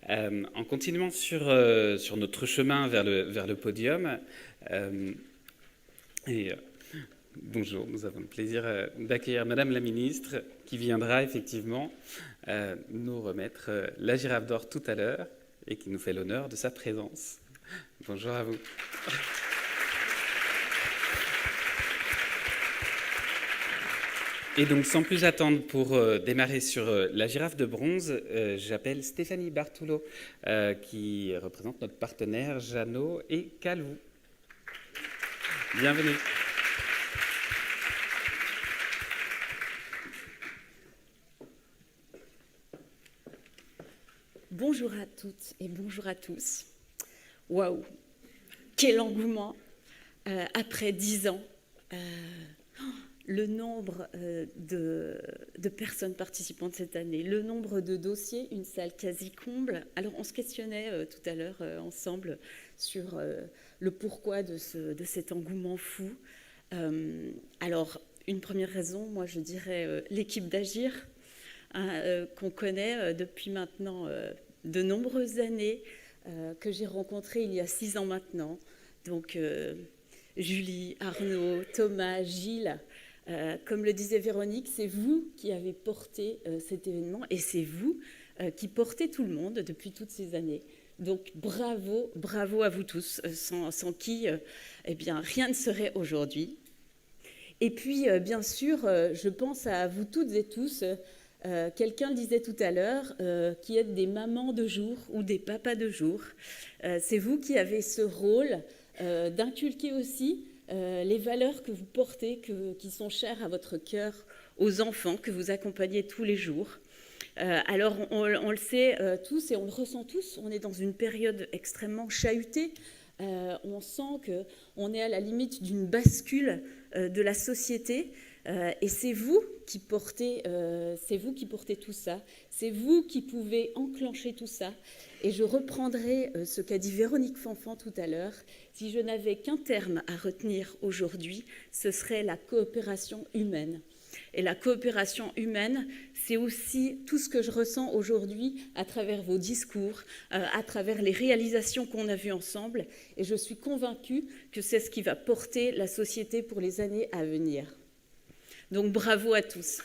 En continuant sur notre chemin vers le podium, et bonjour, nous avons le plaisir d'accueillir Madame la Ministre qui viendra effectivement nous remettre la girafe d'or tout à l'heure et qui nous fait l'honneur de sa présence. Bonjour à vous. Et donc, sans plus attendre, pour démarrer sur la girafe de bronze, j'appelle Stéphanie Bartoulot, qui représente notre partenaire Jeannot et Calou. Bienvenue. Bonjour à toutes et bonjour à tous. Waouh, quel engouement après 10 ans. Le nombre de personnes participantes cette année, le nombre de dossiers, une salle quasi comble. Alors on se questionnait tout à l'heure ensemble sur le pourquoi de cet engouement fou. Alors une première raison, moi je dirais l'équipe d'Agir, qu'on connaît depuis maintenant de nombreuses années, que j'ai rencontrée il y a 6 ans maintenant. Donc Julie, Arnaud, Thomas, Gilles. Comme le disait Véronique, c'est vous qui avez porté cet événement et c'est vous qui portez tout le monde depuis toutes ces années. Donc bravo, bravo à vous tous, sans qui eh bien, rien ne serait aujourd'hui. Et puis bien sûr, je pense à vous toutes et tous. Quelqu'un le disait tout à l'heure, qui êtes des mamans de jour ou des papas de jour. C'est vous qui avez ce rôle d'inculquer aussi les valeurs que vous portez, qui sont chères à votre cœur, aux enfants que vous accompagnez tous les jours. Alors, on le sait tous et on le ressent tous, on est dans une période extrêmement chahutée. On sent qu'on est à la limite d'une bascule de la société. Et c'est vous qui portez tout ça. C'est vous qui pouvez enclencher tout ça. Et je reprendrai ce qu'a dit Véronique Fanfan tout à l'heure. Si je n'avais qu'un terme à retenir aujourd'hui, ce serait la coopération humaine. Et la coopération humaine, c'est aussi tout ce que je ressens aujourd'hui à travers vos discours, à travers les réalisations qu'on a vues ensemble. Et je suis convaincue que c'est ce qui va porter la société pour les années à venir. Donc bravo à tous.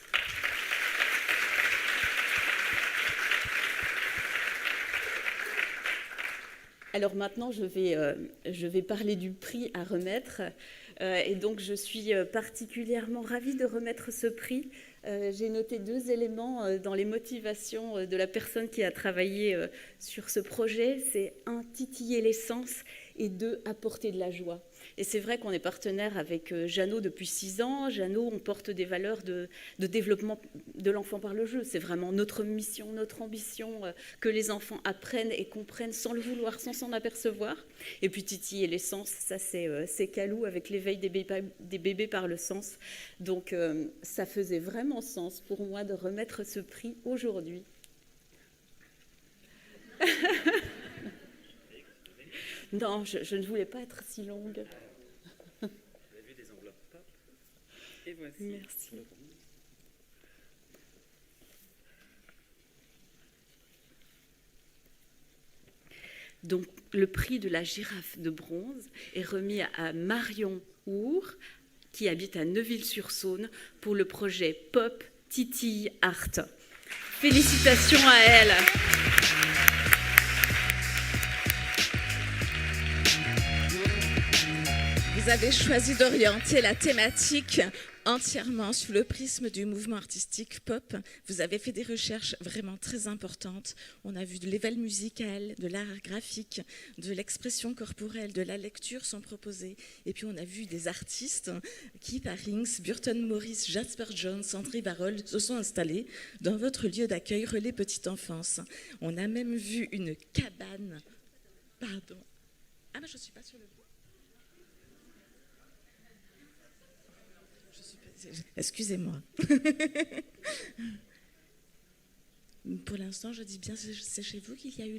Alors maintenant, je vais parler du prix à remettre. Et donc, je suis particulièrement ravie de remettre ce prix. J'ai noté 2 éléments dans les motivations de la personne qui a travaillé sur ce projet. C'est 1, titiller l'essence et 2, apporter de la joie. Et c'est vrai qu'on est partenaire avec Jeannot depuis 6 ans. Jeannot, on porte des valeurs de développement de l'enfant par le jeu. C'est vraiment notre mission, notre ambition, que les enfants apprennent et comprennent sans le vouloir, sans s'en apercevoir. Et puis titiller l'essence, ça c'est Calou avec l'éveil des bébés par le sens. Donc ça faisait vraiment sens pour moi de remettre ce prix aujourd'hui. Non, je ne voulais pas être si longue. Vous avez vu des enveloppes pop. Et voici. Merci. Donc, le prix de la girafe de bronze est remis à Marion Our, qui habite à Neuville-sur-Saône, pour le projet Pop Titille Art. Félicitations à elle. Vous avez choisi d'orienter la thématique entièrement sous le prisme du mouvement artistique pop. Vous avez fait des recherches vraiment très importantes. On a vu de l'éval musical, de l'art graphique, de l'expression corporelle, de la lecture sont proposées. Et puis on a vu des artistes, Keith Harrings, Burton Morris, Jasper Jones, André Barol, se sont installés dans votre lieu d'accueil Relais Petite Enfance. On a même vu une cabane. Pardon. Ah mais je ne suis pas sur le... Excusez-moi. Pour l'instant, je dis bien, c'est chez vous qu'il y a eu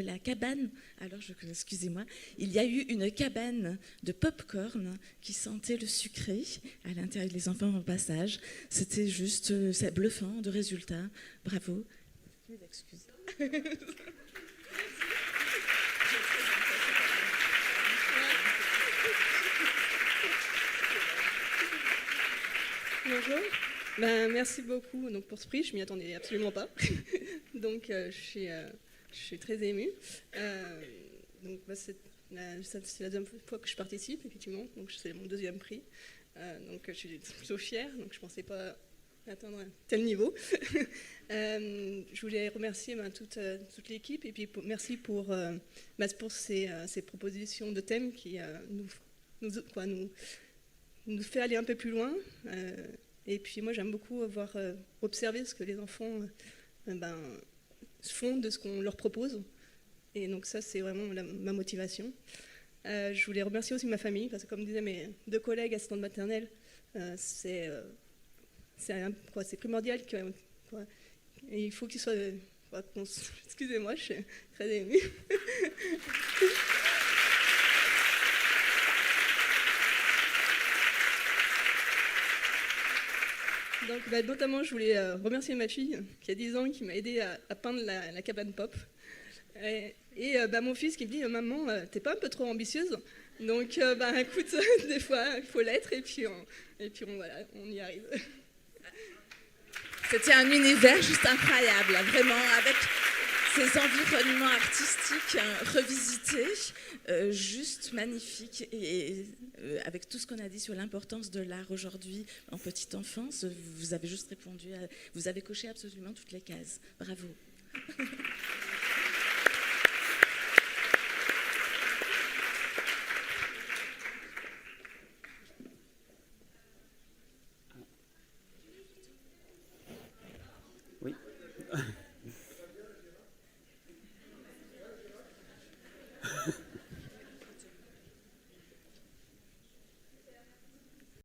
la cabane. Alors, excusez-moi. Il y a eu une cabane de pop-corn qui sentait le sucré à l'intérieur des enfants en passage. C'était juste bluffant de résultats. Bravo. Excuses. Bonjour. Merci beaucoup donc, pour ce prix, je m'y attendais absolument pas. Donc je suis très émue. C'est la deuxième fois que je participe, effectivement, donc c'est mon deuxième prix. Donc je suis plutôt fière, donc je ne pensais pas atteindre un tel niveau. Je voulais remercier toute l'équipe et puis merci pour ces propositions de thèmes qui nous fait aller un peu plus loin. Et puis moi j'aime beaucoup avoir observé ce que les enfants font de ce qu'on leur propose. Et donc ça c'est vraiment ma motivation. Je voulais remercier aussi ma famille, parce que comme disaient mes 2 collègues assistantes maternelles, c'est primordial et il faut qu'ils soient... excusez-moi, je suis très émue. Donc, notamment, je voulais remercier ma fille qui a 10 ans, qui m'a aidé à peindre la cabane pop. Et mon fils qui me dit « Maman, t'es pas un peu trop ambitieuse ?» Donc, écoute, des fois, il faut l'être et puis on y arrive. C'était un univers juste incroyable, vraiment, avec ces environnements artistiques revisités, juste magnifiques. Et avec tout ce qu'on a dit sur l'importance de l'art aujourd'hui en petite enfance, vous avez juste répondu, vous avez coché absolument toutes les cases. Bravo. Oui.